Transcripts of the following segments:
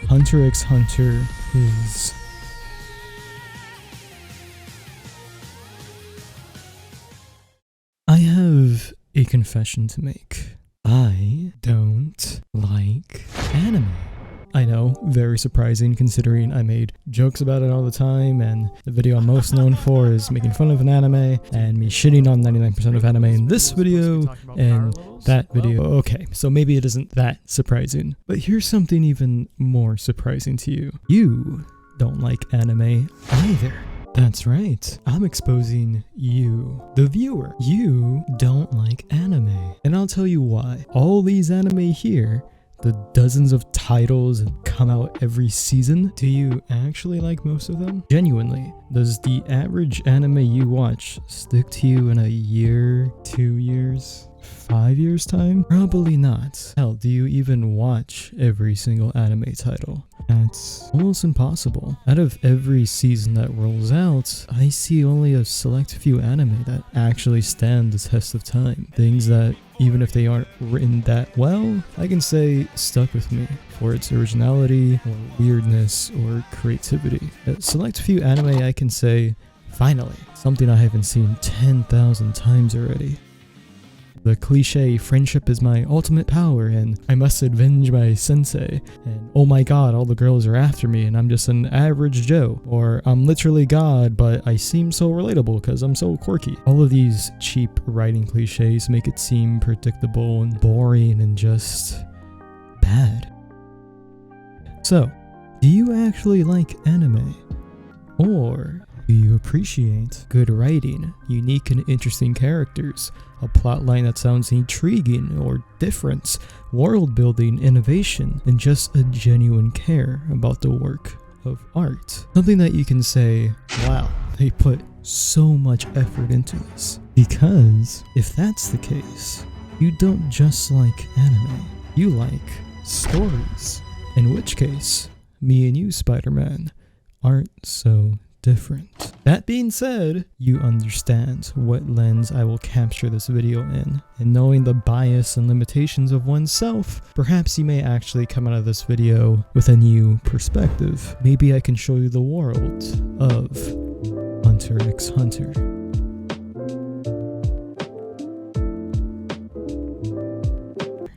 Hunter x Hunter is... I have a confession to make. I don't like anime. I know, very surprising considering I made jokes about it all the time, and the video I'm most known for is making fun of an anime and me shitting on 99% of anime in this video and that video. Okay, so maybe it isn't that surprising. But here's something even more surprising to you. You don't like anime either. That's right, I'm exposing you, the viewer. You don't like anime. And I'll tell you why. All these anime here, the dozens of titles that come out every season, do you actually like most of them? Genuinely, does the average anime you watch stick to you in a year, 2 years, 5 years time? Probably not. Hell, do you even watch every single anime title? That's almost impossible. Out of every season that rolls out, I see only a select few anime that actually stand the test of time. Things that, even if they aren't written that well, I can say stuck with me for its originality or weirdness or creativity. A select few anime I can say, finally, something I haven't seen 10,000 times already. The cliche, friendship is my ultimate power, and I must avenge my sensei, and oh my god, all the girls are after me and I'm just an average Joe, or I'm literally God, but I seem so relatable because I'm so quirky. All of these cheap writing cliches make it seem predictable and boring and just bad. So, do you actually like anime? Or do you appreciate good writing, unique and interesting characters, a plotline that sounds intriguing or different, world building, innovation, and just a genuine care about the work of art? Something that you can say, wow, they put so much effort into this. Because if that's the case, you don't just like anime, you like stories. In which case, me and you, Spider-Man, aren't so different. That being said, you understand what lens I will capture this video in, and knowing the bias and limitations of oneself, perhaps you may actually come out of this video with a new perspective. Maybe I can show you the world of Hunter x Hunter.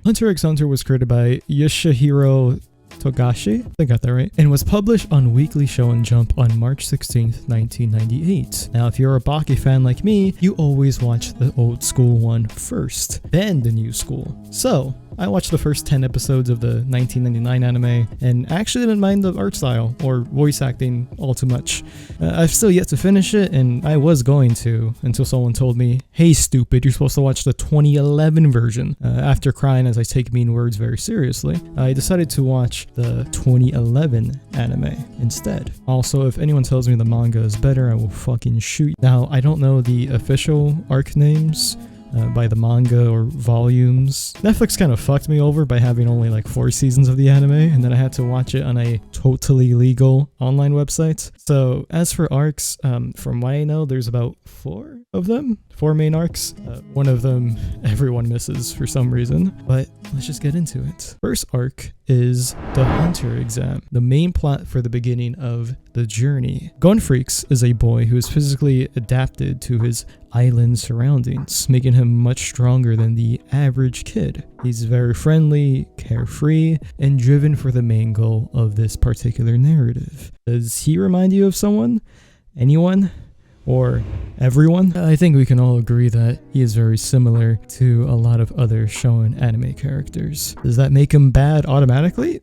Hunter x Hunter was created by Yoshihiro Togashi, I got that right, and was published on Weekly Shonen Jump on March 16th, 1998. Now, if you're a Baki fan like me, you always watch the old school one first, then the new school. So, I watched the first 10 episodes of the 1999 anime, and actually didn't mind the art style or voice acting all too much. I've still yet to finish it, and I was going to, until someone told me, hey stupid, you're supposed to watch the 2011 version. After crying as I take mean words very seriously, I decided to watch the 2011 anime instead. Also, if anyone tells me the manga is better, I will fucking shoot. Now, I don't know the official arc names by the manga or volumes. Netflix kind of fucked me over by having only like 4 seasons of the anime, and then I had to watch it on a totally legal online website. So as for arcs, from what I know, there's about 4 of them, 4 main arcs. One of them everyone misses for some reason, but let's just get into it. First arc is the Hunter exam, the main plot for the beginning of the journey. Gon Freaks is a boy who is physically adapted to his island surroundings, making him much stronger than the average kid. He's very friendly, carefree, and driven for the main goal of this particular narrative. Does he remind you of someone? Anyone? Or everyone? I think we can all agree that he is very similar to a lot of other shonen anime characters. Does that make him bad automatically?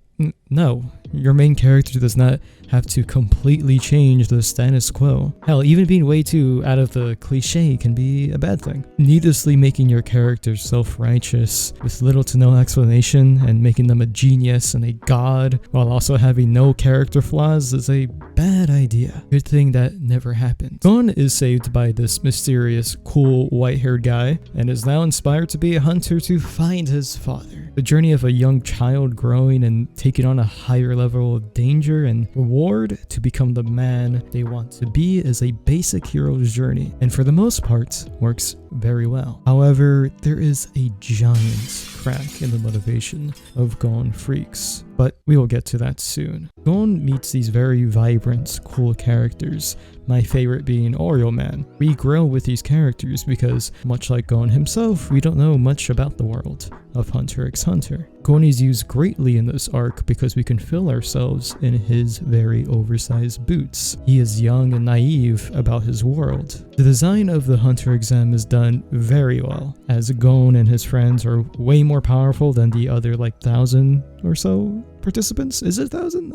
No. Your main character does not have to completely change the status quo. Hell, even being way too out of the cliche can be a bad thing. Needlessly making your character self-righteous with little to no explanation and making them a genius and a god while also having no character flaws is a bad idea. Good thing that never happened. Gon is saved by this mysterious, cool, white-haired guy and is now inspired to be a hunter to find his father. The journey of a young child growing and taking on a higher level of danger and reward to become the man they want to be is a basic hero's journey, and for the most part, works very well. However, there is a giant crack in the motivation of Gon Freaks, but we will get to that soon. Gon meets these very vibrant, cool characters, my favorite being Oreo Man. We grow with these characters because, much like Gon himself, we don't know much about the world of Hunter x Hunter. Gon is used greatly in this arc because we can feel ourselves in his very oversized boots. He is young and naive about his world. The design of the Hunter exam is done very well, as Gon and his friends are way more powerful than the other 1,000 or so participants. Is it 1,000?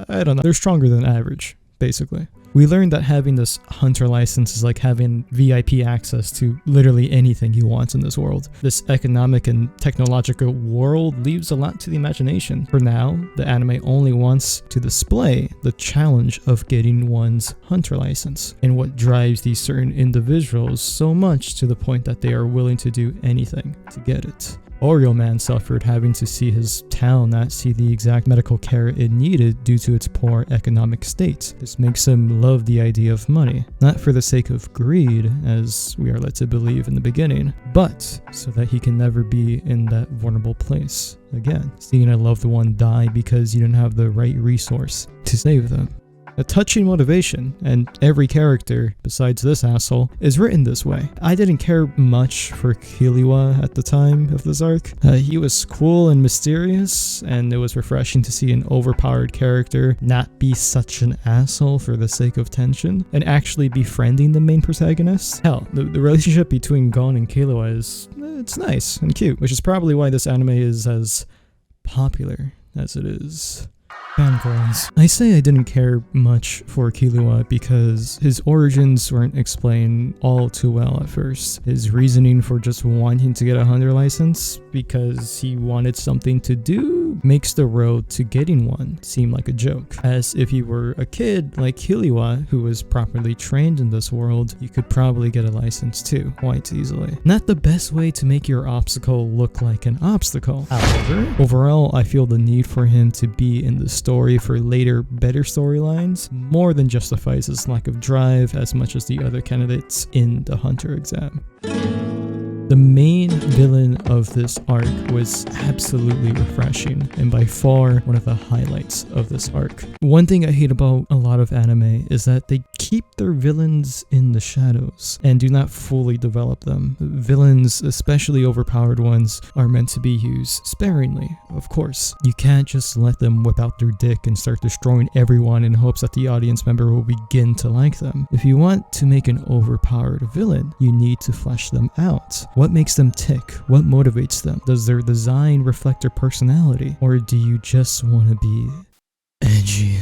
I don't know. They're stronger than average, basically. We learned that having this Hunter license is like having VIP access to literally anything you want in this world. This economic and technological world leaves a lot to the imagination. For now, the anime only wants to display the challenge of getting one's Hunter license, and what drives these certain individuals so much to the point that they are willing to do anything to get it. Oreo Man suffered having to see his town not see the exact medical care it needed due to its poor economic state. This makes him love the idea of money, not for the sake of greed, as we are led to believe in the beginning, but so that he can never be in that vulnerable place again, seeing a loved one die because you didn't have the right resource to save them. A touching motivation, and every character, besides this asshole, is written this way. I didn't care much for Killua at the time of this arc. He was cool and mysterious, and it was refreshing to see an overpowered character not be such an asshole for the sake of tension, and actually befriending the main protagonist. Hell, the relationship between Gon and Killua is, it's nice and cute, which is probably why this anime is as popular as it is. Fancoins. I say I didn't care much for Killua because his origins weren't explained all too well at first. His reasoning for just wanting to get a Hunter license because he wanted something to do makes the road to getting one seem like a joke. As if you were a kid like Killua who was properly trained in this world, you could probably get a license too, quite easily. Not the best way to make your obstacle look like an obstacle. However, overall I feel the need for him to be in the story for later better storylines more than justifies his lack of drive as much as the other candidates in the Hunter exam. The main villain of this arc was absolutely refreshing and by far one of the highlights of this arc. One thing I hate about a lot of anime is that they keep their villains in the shadows and do not fully develop them. Villains, especially overpowered ones, are meant to be used sparingly, of course. You can't just let them whip out their dick and start destroying everyone in hopes that the audience member will begin to like them. If you want to make an overpowered villain, you need to flesh them out. What makes them tick? What motivates them? Does their design reflect their personality? Or do you just want to be edgy?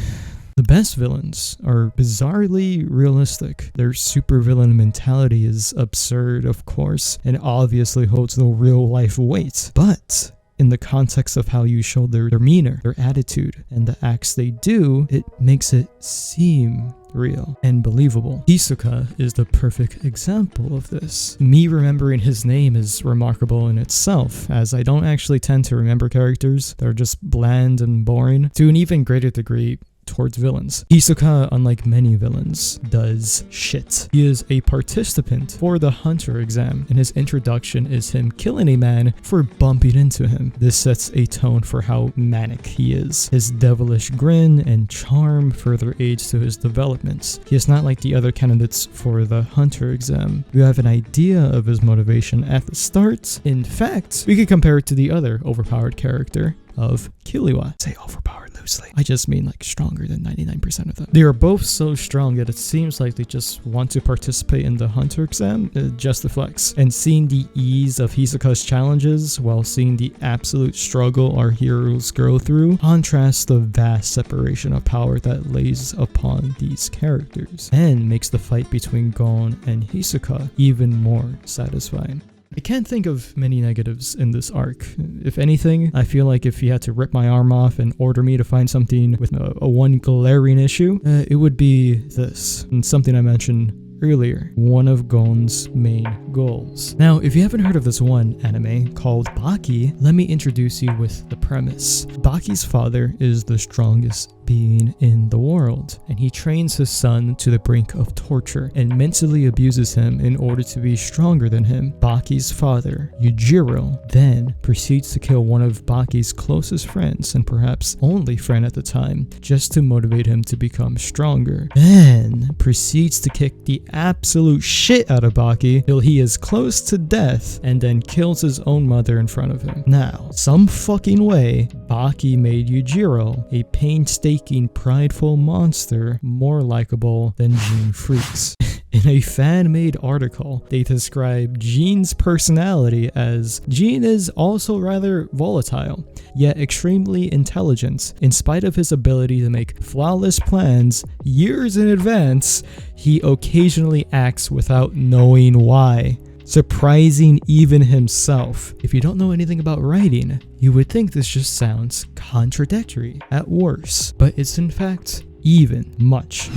The best villains are bizarrely realistic. Their supervillain mentality is absurd, of course, and obviously holds no real life weight. But in the context of how you show their demeanor, their attitude, and the acts they do, it makes it seem real and believable. Hisoka is the perfect example of this. Me remembering his name is remarkable in itself, as I don't actually tend to remember characters that are just bland and boring to an even greater degree towards villains. Hisoka, unlike many villains, does shit. He is a participant for the Hunter exam, and his introduction is him killing a man for bumping into him. This sets a tone for how manic he is. His devilish grin and charm further aids to his development. He is not like the other candidates for the Hunter exam. We have an idea of his motivation at the start. In fact, we could compare it to the other overpowered character of Killua. Say overpowered loosely. I just mean like stronger than 99% of them. They are both so strong that it seems like they just want to participate in the Hunter exam just to flex. And seeing the ease of Hisoka's challenges while seeing the absolute struggle our heroes go through contrasts the vast separation of power that lays upon these characters and makes the fight between Gon and Hisoka even more satisfying. I can't think of many negatives in this arc. If anything, I feel like if you had to rip my arm off and order me to find something with a one glaring issue, it would be this, and something I mentioned earlier, one of Gon's main goals. Now, if you haven't heard of this one anime called Baki, let me introduce you with the premise. Baki's father is the strongest being in the world, and he trains his son to the brink of torture and mentally abuses him in order to be stronger than him. Baki's father, Yujiro, then proceeds to kill one of Baki's closest friends and perhaps only friend at the time, just to motivate him to become stronger. Then proceeds to kick the absolute shit out of Baki till he is close to death and then kills his own mother in front of him. Now, some fucking way, Baki made Yujiro, a painstaking, prideful monster, more likable than Gene Freaks. In a fan-made article, they describe Gene's personality as Gene is also rather volatile, yet extremely intelligent. In spite of his ability to make flawless plans years in advance, he occasionally acts without knowing why, surprising even himself. If you don't know anything about writing, you would think this just sounds contradictory at worst, but it's in fact even much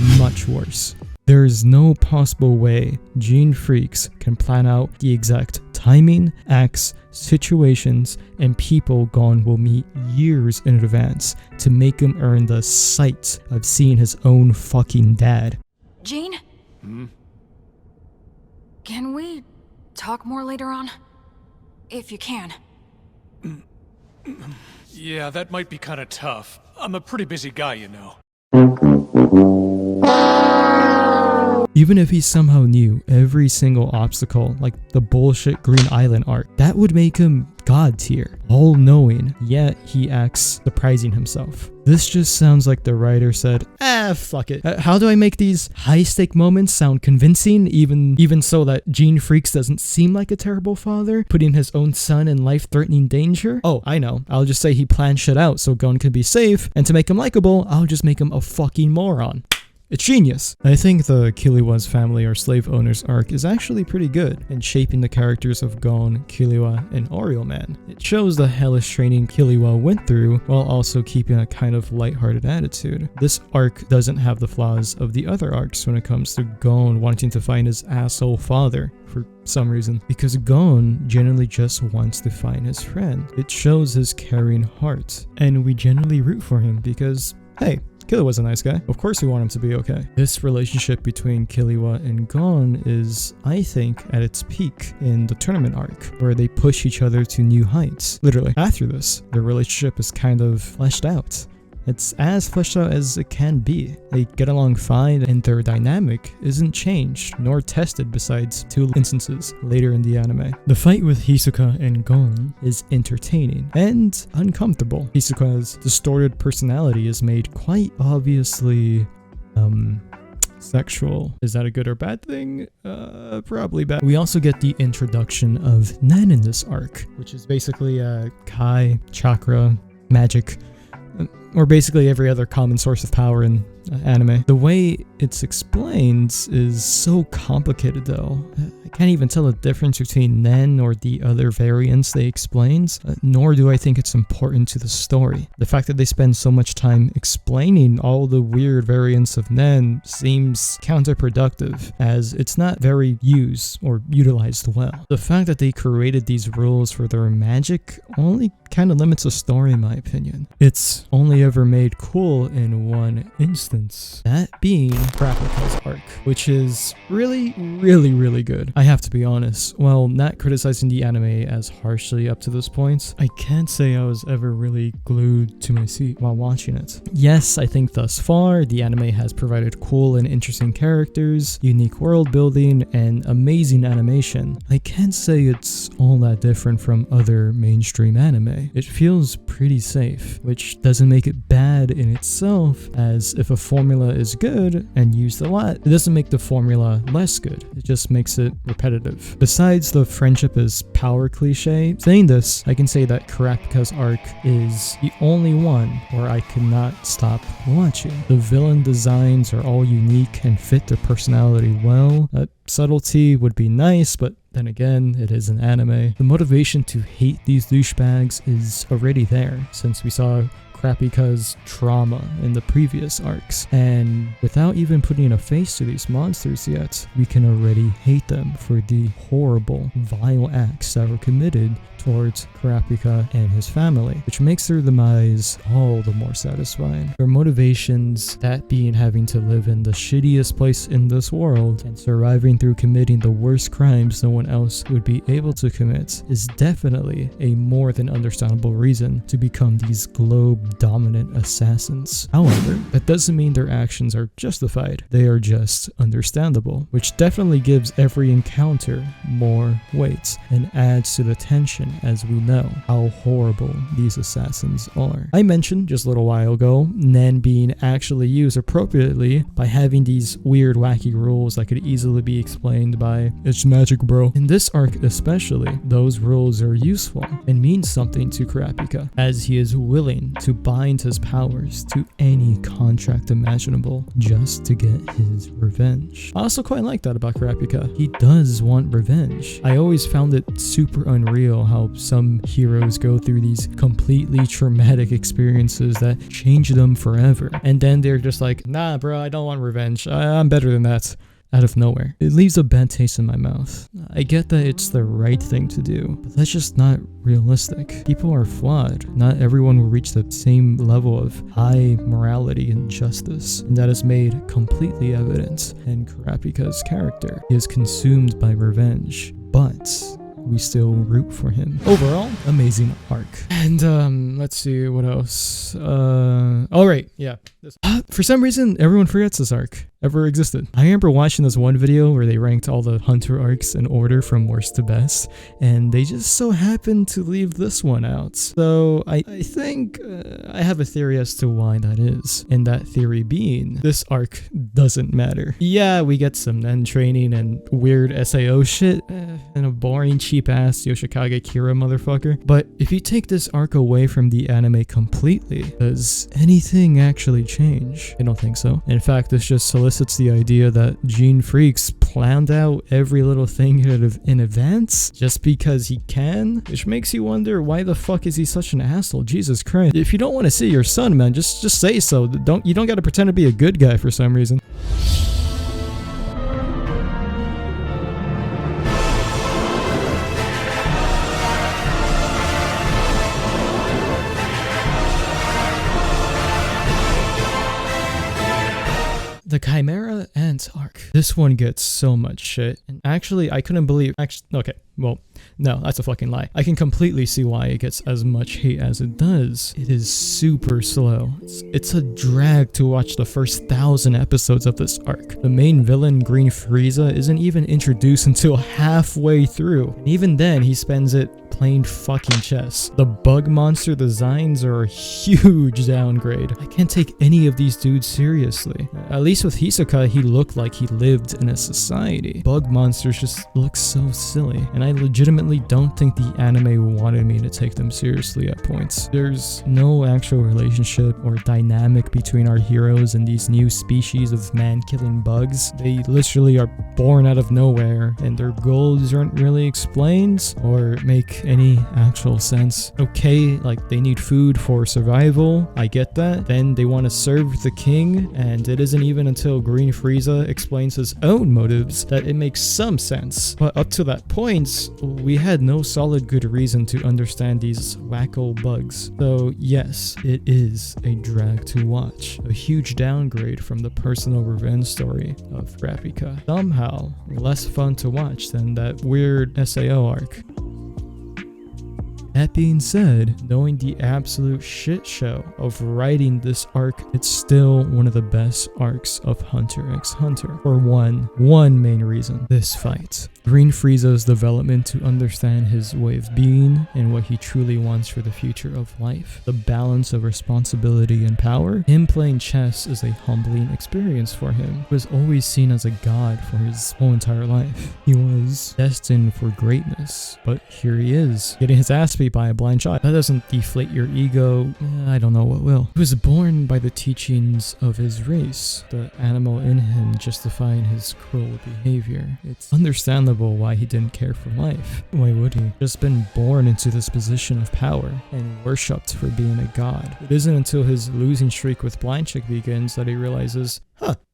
worse. There is no possible way Gene Freaks can plan out the exact timing, acts, situations, and people Gon will meet years in advance to make him earn the sight of seeing his own fucking dad. Gene? Can we talk more later on? If you can. Yeah, that might be kinda tough. I'm a pretty busy guy, you know. Even if he somehow knew every single obstacle, like the bullshit Green Island arc, that would make him god tier, all-knowing, yet he acts surprising himself. This just sounds like the writer said, fuck it. How do I make these high-stake moments sound convincing, even so that Gene Freaks doesn't seem like a terrible father, putting his own son in life-threatening danger? Oh, I know. I'll just say he planned shit out so Gon can be safe, and to make him likable, I'll just make him a fucking moron. It's genius. I think the Killua family or slave owners arc is actually pretty good in shaping the characters of Gon, Killua, and Oreo-Man. It shows the hellish training Killua went through while also keeping a kind of lighthearted attitude. This arc doesn't have the flaws of the other arcs when it comes to Gon wanting to find his asshole father for some reason, because Gon generally just wants to find his friend. It shows his caring heart, and we generally root for him because, hey, Killua was a nice guy. Of course we want him to be okay. This relationship between Killua and Gon is, I think, at its peak in the tournament arc, where they push each other to new heights. Literally, after this, their relationship is kind of fleshed out. It's as fleshed out as it can be. They get along fine and their dynamic isn't changed nor tested besides 2 instances later in the anime. The fight with Hisoka and Gon is entertaining and uncomfortable. Hisoka's distorted personality is made quite obviously sexual. Is that a good or bad thing? Probably bad. We also get the introduction of Nen in this arc, which is basically Kai, chakra, magic, or basically every other common source of power in anime. The way it's explained is so complicated though. I can't even tell the difference between Nen or the other variants they explained, nor do I think it's important to the story. The fact that they spend so much time explaining all the weird variants of Nen seems counterproductive, as it's not very used or utilized well. The fact that they created these rules for their magic only kind of limits the story in my opinion. It's only ever made cool in one instance, that being Braplica's arc, which is really good. I have to be honest, while not criticizing the anime as harshly up to this point, I can't say I was ever really glued to my seat while watching it. Yes, I think thus far the anime has provided cool and interesting characters, unique world building, and amazing animation. I can't say it's all that different from other mainstream anime. It feels pretty safe, which doesn't make it bad in itself, as if a formula is good and used a lot, it doesn't make the formula less good. It just makes it repetitive. Besides the friendship is power cliche, saying this, I can say that Kurapika's arc is the only one where I could not stop watching. The villain designs are all unique and fit their personality well. Subtlety would be nice, but then again, it is an anime. The motivation to hate these douchebags is already there, since we saw Kurapika's trauma in the previous arcs. And without even putting a face to these monsters yet, we can already hate them for the horrible, vile acts that were committed towards Kurapika and his family, which makes their demise all the more satisfying. Their motivations, that being having to live in the shittiest place in this world and surviving through committing the worst crimes no one else would be able to commit, is definitely a more than understandable reason to become these globe-dominant assassins. However, that doesn't mean their actions are justified. They are just understandable, which definitely gives every encounter more weight and adds to the tension as we know how horrible these assassins are. I mentioned just a little while ago Nen being actually used appropriately by having these weird wacky rules that could easily be explained by "it's magic, bro." In this arc especially, those rules are useful and mean something to Kurapika, as he is willing to bind his powers to any contract imaginable just to get his revenge. I also quite like that about Kurapika. He does want revenge. I always found it super unreal how some heroes go through these completely traumatic experiences that change them forever, and then they're just like, nah bro, I don't want revenge, I'm better than that, out of nowhere. It leaves a bad taste in my mouth. I get that it's the right thing to do, but that's just not realistic. People are flawed. Not everyone will reach the same level of high morality and justice, and that is made completely evident in Kurapika's character. He is consumed by revenge, but we still root for him. Overall, amazing arc. And let's see what else. All right, yeah. For some reason, everyone forgets this arc ever existed. I remember watching this one video where they ranked all the Hunter arcs in order from worst to best, and they just so happened to leave this one out. So I think I have a theory as to why that is, and that theory being this arc doesn't matter. Yeah, we get some Nen training and weird SAO shit and a boring cheap-ass Yoshikage Kira motherfucker, but if you take this arc away from the anime completely, does anything actually change? I don't think so. In fact, this just solicits the idea that Gene Freaks planned out every little thing in advance just because he can, which makes you wonder, why the fuck is he such an asshole? Jesus Christ. If you don't want to see your son, man, just say so. You don't gotta pretend to be a good guy for some reason. The Chimera Ant arc. This one gets so much shit. And actually, I couldn't believe... okay, well, no, that's a fucking lie. I can completely see why it gets as much hate as it does. It is super slow. It's a drag to watch the first 1,000 episodes of this arc. The main villain, Green Frieza, isn't even introduced until halfway through. And even then, he spends it playing fucking chess. The bug monster designs are a huge downgrade. I can't take any of these dudes seriously. At least with Hisoka, he looked like he lived in a society. Bug monsters just look so silly, and I legitimately don't think the anime wanted me to take them seriously at points. There's no actual relationship or dynamic between our heroes and these new species of man-killing bugs. They literally are born out of nowhere, and their goals aren't really explained or make any actual sense. Okay, like they need food for survival, I get that. Then they want to serve the king, and it isn't even until Green Frieza explains his own motives that it makes some sense. But up to that point, we had no solid good reason to understand these wacko bugs. So yes, it is a drag to watch. A huge downgrade from the personal revenge story of Kurapika. Somehow less fun to watch than that weird SAO arc. That being said, knowing the absolute shit show of writing this arc, it's still one of the best arcs of Hunter x Hunter. For one main reason, this fight. Green Frieza's development to understand his way of being and what he truly wants for the future of life. The balance of responsibility and power. Him playing chess is a humbling experience for him. He was always seen as a god for his whole entire life. He was destined for greatness, but here he is, getting his ass beat by a blind shot. That doesn't deflate your ego. I don't know what will. He was born by the teachings of his race, the animal in him justifying his cruel behavior. It's understandable understandable why he didn't care for life. Why would he? Just been born into this position of power and worshipped for being a god. It isn't until his losing streak with Blind Chick begins that he realizes,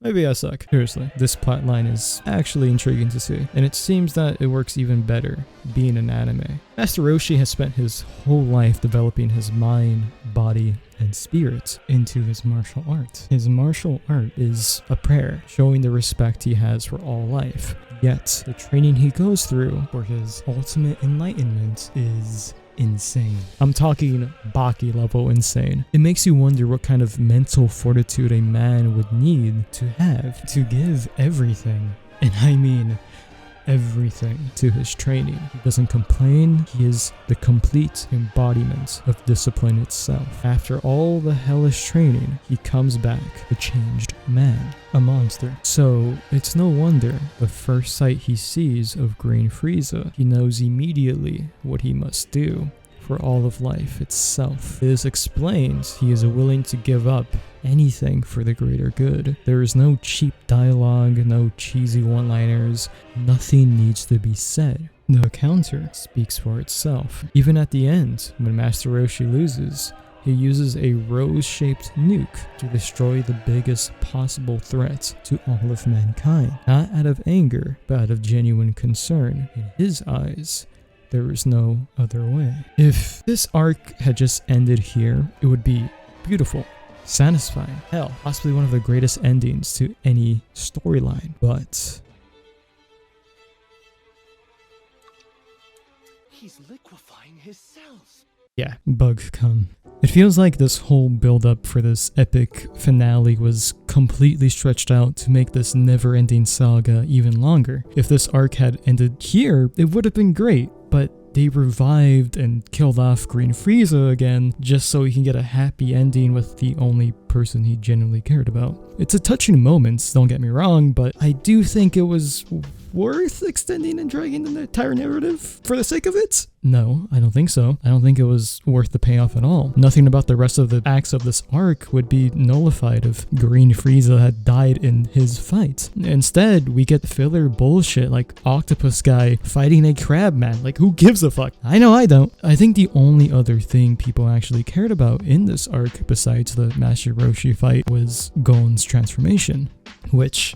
maybe I suck. Seriously, this plotline is actually intriguing to see, and it seems that it works even better being an anime. Master Roshi has spent his whole life developing his mind, body, and spirit into his martial art. His martial art is a prayer, showing the respect he has for all life. Yet, the training he goes through for his ultimate enlightenment is insane. I'm talking Baki level insane. It makes you wonder what kind of mental fortitude a man would need to have to give everything, and I mean everything, to his training. He doesn't complain. He is the complete embodiment of discipline itself. After all the hellish training, he comes back a changed man, a monster. So it's no wonder the first sight he sees of Green Frieza, he knows immediately what he must do for all of life itself. This explains he is willing to give up anything for the greater good. There is no cheap dialogue, no cheesy one-liners, nothing needs to be said. The counter speaks for itself. Even at the end, when Master Roshi loses, he uses a rose-shaped nuke to destroy the biggest possible threat to all of mankind. Not out of anger, but out of genuine concern. In his eyes, there is no other way. If this arc had just ended here, it would be beautiful, satisfying, hell, possibly one of the greatest endings to any storyline. But he's liquefying his cells. Yeah, bug come. It feels like this whole build-up for this epic finale was completely stretched out to make this never-ending saga even longer. If this arc had ended here, it would have been great, but they revived and killed off Green Frieza again just so he can get a happy ending with the only person he genuinely cared about. It's a touching moment, don't get me wrong, but I do think it was worth extending and dragging the entire narrative for the sake of it? No, I don't think so. I don't think it was worth the payoff at all. Nothing about the rest of the acts of this arc would be nullified if Green Frieza had died in his fight. Instead, we get filler bullshit like Octopus Guy fighting a crab man. Like, who gives a fuck? I know I don't. I think the only other thing people actually cared about in this arc besides the Master Roshi fight was Gon's transformation, which,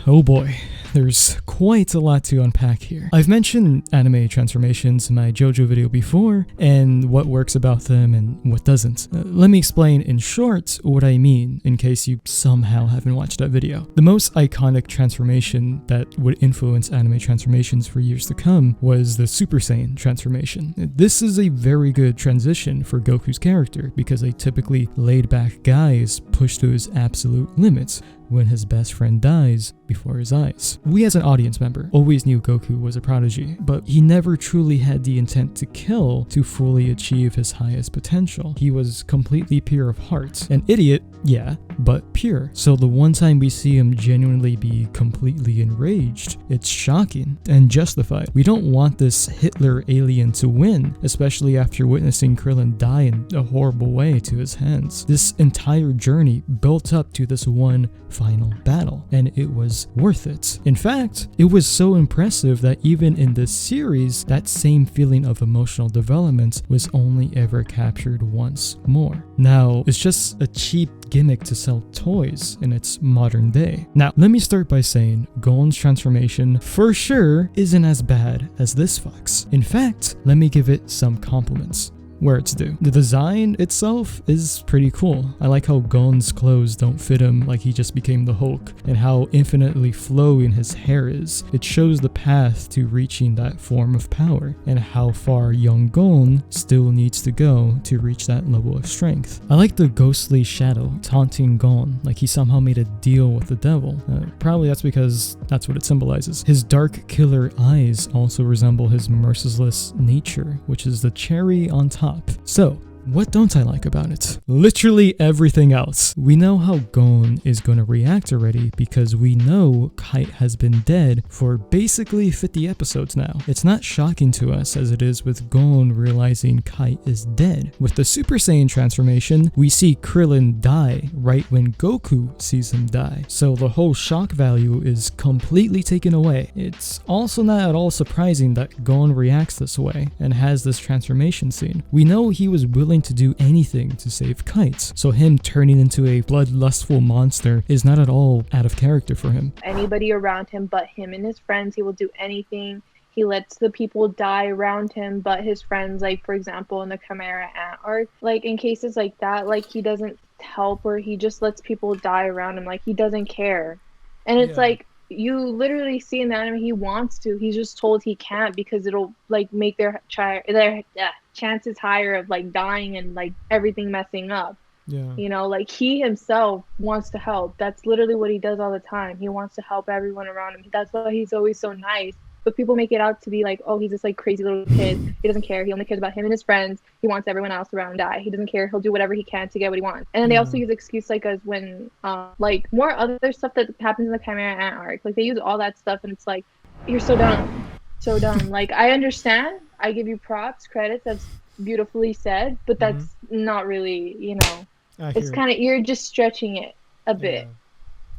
oh boy, there's quite a lot to unpack here. I've mentioned anime transformations in my JoJo video before, and what works about them and what doesn't. Let me explain in short what I mean, in case you somehow haven't watched that video. The most iconic transformation that would influence anime transformations for years to come was the Super Saiyan transformation. This is a very good transition for Goku's character, because a typically laid-back guy is pushed to his absolute limits when his best friend dies before his eyes. We as an audience member always knew Goku was a prodigy, but he never truly had the intent to kill to fully achieve his highest potential. He was completely pure of heart. An idiot, yeah, but pure. So the one time we see him genuinely be completely enraged, it's shocking and justified. We don't want this Hitler alien to win, especially after witnessing Krillin die in a horrible way to his hands. This entire journey built up to this one final battle, and it was worth it. In fact, it was so impressive that even in this series, that same feeling of emotional development was only ever captured once more. Now, it's just a cheap gimmick to sell toys in its modern day. Now, let me start by saying Gon's transformation for sure isn't as bad as this fucks. In fact, let me give it some compliments where it's due. The design itself is pretty cool. I like how Gon's clothes don't fit him like he just became the Hulk, and how infinitely flowing his hair is. It shows the path to reaching that form of power, and how far young Gon still needs to go to reach that level of strength. I like the ghostly shadow taunting Gon like he somehow made a deal with the devil. Probably that's because that's what it symbolizes. His dark killer eyes also resemble his merciless nature, which is the cherry on top. So, What don't I like about it? Literally everything else. We know how Gon is going to react already because we know Kite has been dead for basically 50 episodes now. It's not shocking to us as it is with Gon realizing Kite is dead. With the Super Saiyan transformation, we see Krillin die right when Goku sees him die. So the whole shock value is completely taken away. It's also not at all surprising that Gon reacts this way and has this transformation scene. We know he was willing to do anything to save Kite, so him turning into a bloodlustful monster is not at all out of character for him. Anybody around him but him and his friends, he will do anything. He lets the people die around him but his friends, like for example in the Chimera Ant arc, like in cases like that, like he doesn't help or he just lets people die around him, like he doesn't care. And it's like, you literally see in the anime he wants to, he's just told he can't because it'll like make their chances higher of like dying and like everything messing up. You know, like he himself wants to help. That's literally what he does all the time. He wants to help everyone around him. That's why he's always so nice. But people make it out to be like, oh, he's this like crazy little kid. He doesn't care. He only cares about him and his friends. He wants everyone else around to die. He doesn't care. He'll do whatever he can to get what he wants. And then they also use excuse like as when like more other stuff that happens in the Chimera Ant arc. Like they use all that stuff and it's like, you're so dumb. So dumb. Like I understand. I give you props, credits. That's beautifully said. But that's not really, you know, it's kind of, you're just stretching it a bit.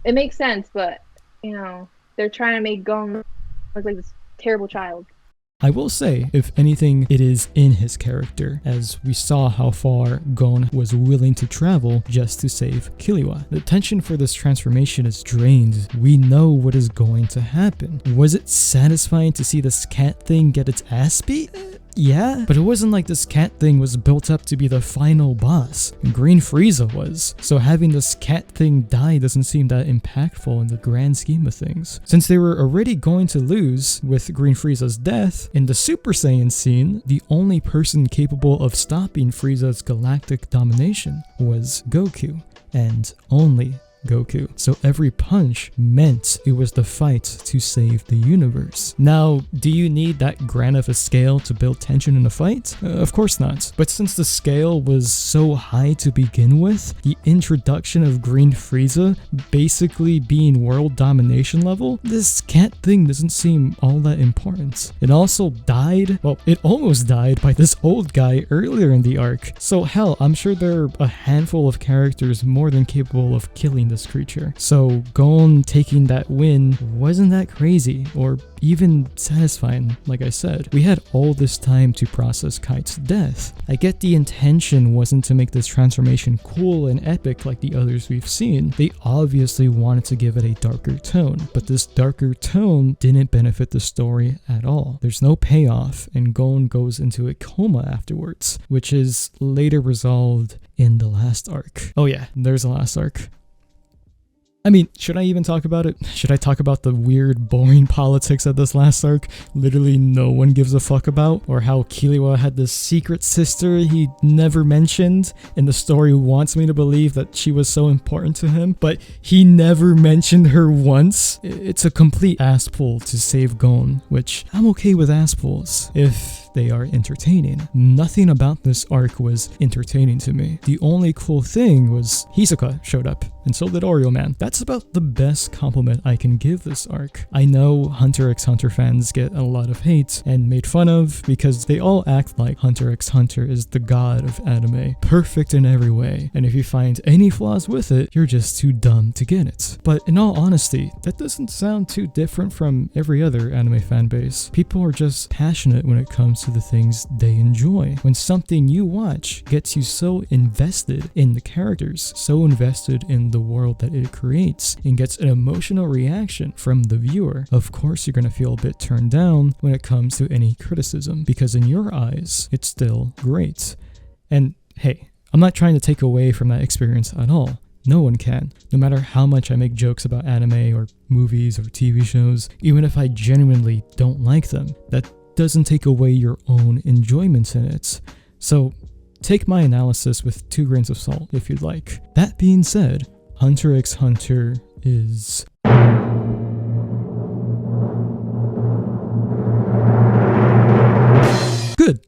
It makes sense, but you know, they're trying to make Gon look like this terrible child. I will say, if anything, it is in his character, as we saw how far Gon was willing to travel just to save Killua. The tension for this transformation is drained. We know what is going to happen. Was it satisfying to see this cat thing get its ass beat? Yeah, but it wasn't like this cat thing was built up to be the final boss. Green Frieza was. So having this cat thing die doesn't seem that impactful in the grand scheme of things. Since they were already going to lose with Green Frieza's death, in the Super Saiyan scene, the only person capable of stopping Frieza's galactic domination was Goku, and only Goku. So every punch meant it was the fight to save the universe. Now, do you need that grand of a scale to build tension in a fight? Of course not. But since the scale was so high to begin with, the introduction of Green Frieza basically being world domination level, this cat thing doesn't seem all that important. It also died, well, it almost died by this old guy earlier in the arc. So hell, I'm sure there are a handful of characters more than capable of killing this creature. So Gon taking that win wasn't that crazy or even satisfying. Like I said, we had all this time to process Kite's death. I get the intention wasn't to make this transformation cool and epic like the others we've seen. They obviously wanted to give it a darker tone, but this darker tone didn't benefit the story at all. There's no payoff, and Gon goes into a coma afterwards, which is later resolved in the last arc. Oh yeah, there's a last arc. I mean, should I even talk about it? Should I talk about the weird, boring politics of this last arc literally no one gives a fuck about? Or how Killua had this secret sister he never mentioned, and the story wants me to believe that she was so important to him, but he never mentioned her once? It's a complete ass pull to save Gon, which I'm okay with ass pulls if they are entertaining. Nothing about this arc was entertaining to me. The only cool thing was Hisoka showed up, and so did Oreo Man. That's about the best compliment I can give this arc. I know Hunter x Hunter fans get a lot of hate and made fun of because they all act like Hunter x Hunter is the god of anime, perfect in every way, and if you find any flaws with it, you're just too dumb to get it. But in all honesty, that doesn't sound too different from every other anime fan base. People are just passionate when it comes to the things they enjoy. When something you watch gets you so invested in the characters, so invested in the world that it creates, and gets an emotional reaction from the viewer, of course you're gonna feel a bit turned down when it comes to any criticism, because in your eyes, it's still great. And hey, I'm not trying to take away from that experience at all. No one can. No matter how much I make jokes about anime or movies or TV shows, even if I genuinely don't like them, that doesn't take away your own enjoyment in it. So take my analysis with 2 grains of salt if you'd like. That being said, Hunter x Hunter is good.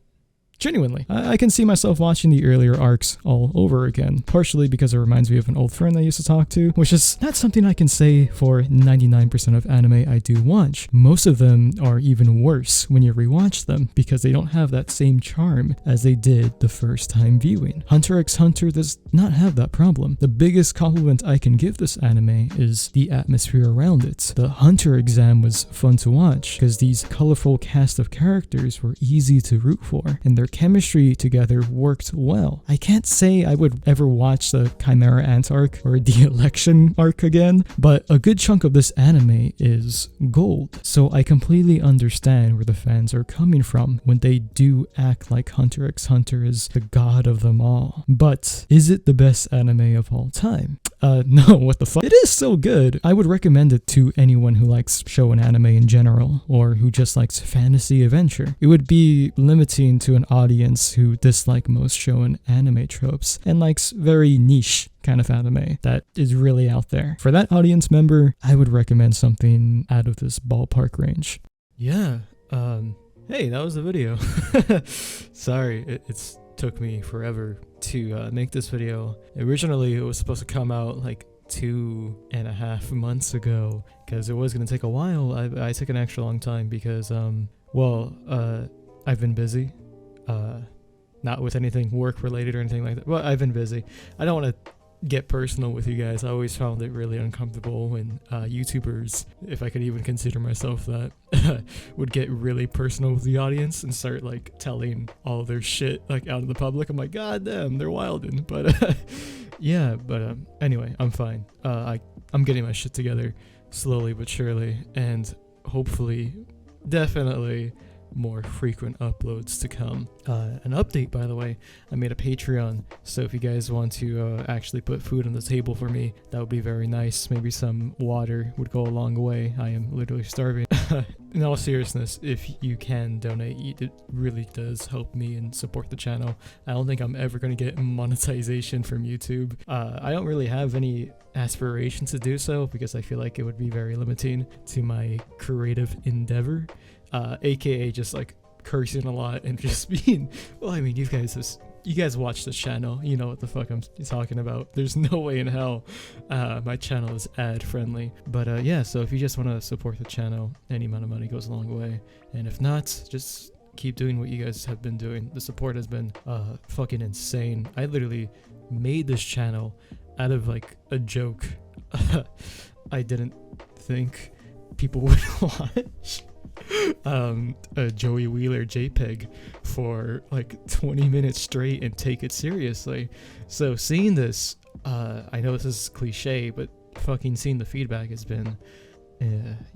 Genuinely. I can see myself watching the earlier arcs all over again, partially because it reminds me of an old friend I used to talk to, which is not something I can say for 99% of anime I do watch. Most of them are even worse when you rewatch them because they don't have that same charm as they did the first time viewing. Hunter x Hunter does not have that problem. The biggest compliment I can give this anime is the atmosphere around it. The Hunter exam was fun to watch because these colorful cast of characters were easy to root for, and their chemistry together worked well. I can't say I would ever watch the Chimera Ant arc or the election arc again, but a good chunk of this anime is gold. So I completely understand where the fans are coming from when they do act like Hunter x Hunter is the god of them all. But is it the best anime of all time? No, what the fuck? It is so good. I would recommend it to anyone who likes shonen anime in general, or who just likes fantasy adventure. It would be limiting to an audience who dislike most shonen anime tropes and likes very niche kind of anime that is really out there. For that audience member, I would recommend something out of this ballpark range. Yeah, hey, that was the video. Sorry, it's took me forever to make this video. Originally, it was supposed to come out like 2.5 months ago because it was going to take a while. I took an extra long time because, I've been busy. Not with anything work related or anything like that. Well, I've been busy. I don't want to get personal with you guys. I always found it really uncomfortable when YouTubers, if I could even consider myself that, would get really personal with the audience and start like telling all their shit like out in the public. I'm like, god damn, they're wildin'. But yeah, but anyway, I'm fine. I'm getting my shit together slowly but surely, and hopefully, definitely more frequent uploads to come. An update, by the way, I made a Patreon, so if you guys want to actually put food on the table for me, that would be very nice. Maybe some water would go a long way. I am literally starving. In all seriousness, if you can donate, it really does help me and support the channel. I don't think I'm ever going to get monetization from YouTube. I don't really have any aspirations to do so because I feel like it would be very limiting to my creative endeavor. AKA just like cursing a lot and just being, well, I mean, you guys watch this channel, you know what the fuck I'm talking about. There's no way in hell my channel is ad friendly. But yeah, so if you just want to support the channel, any amount of money goes a long way. And if not, just keep doing what you guys have been doing. The support has been fucking insane. I literally made this channel out of like a joke. I didn't think people would watch a Joey Wheeler JPEG for like 20 minutes straight and take it seriously. So seeing this, I know this is cliche, but fucking seeing the feedback has been,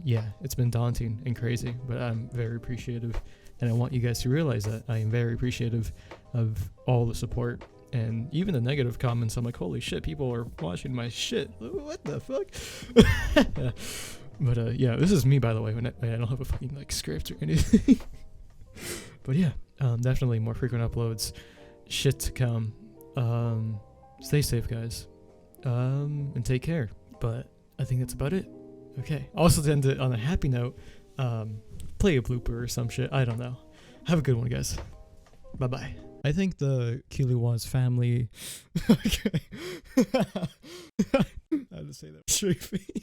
yeah, it's been daunting and crazy, but I'm very appreciative, and I want you guys to realize that I am very appreciative of all the support. And even the negative comments, I'm like, holy shit, people are watching my shit. What the fuck? But yeah, this is me, by the way, when I don't have a fucking like script or anything. But yeah, definitely more frequent uploads, shit to come. Stay safe, guys, and take care. But I think that's about it. Okay. Also, to end it on a happy note, play a blooper or some shit. I don't know. Have a good one, guys. Bye bye. I think the Killua family. Okay. I had to say that straight face.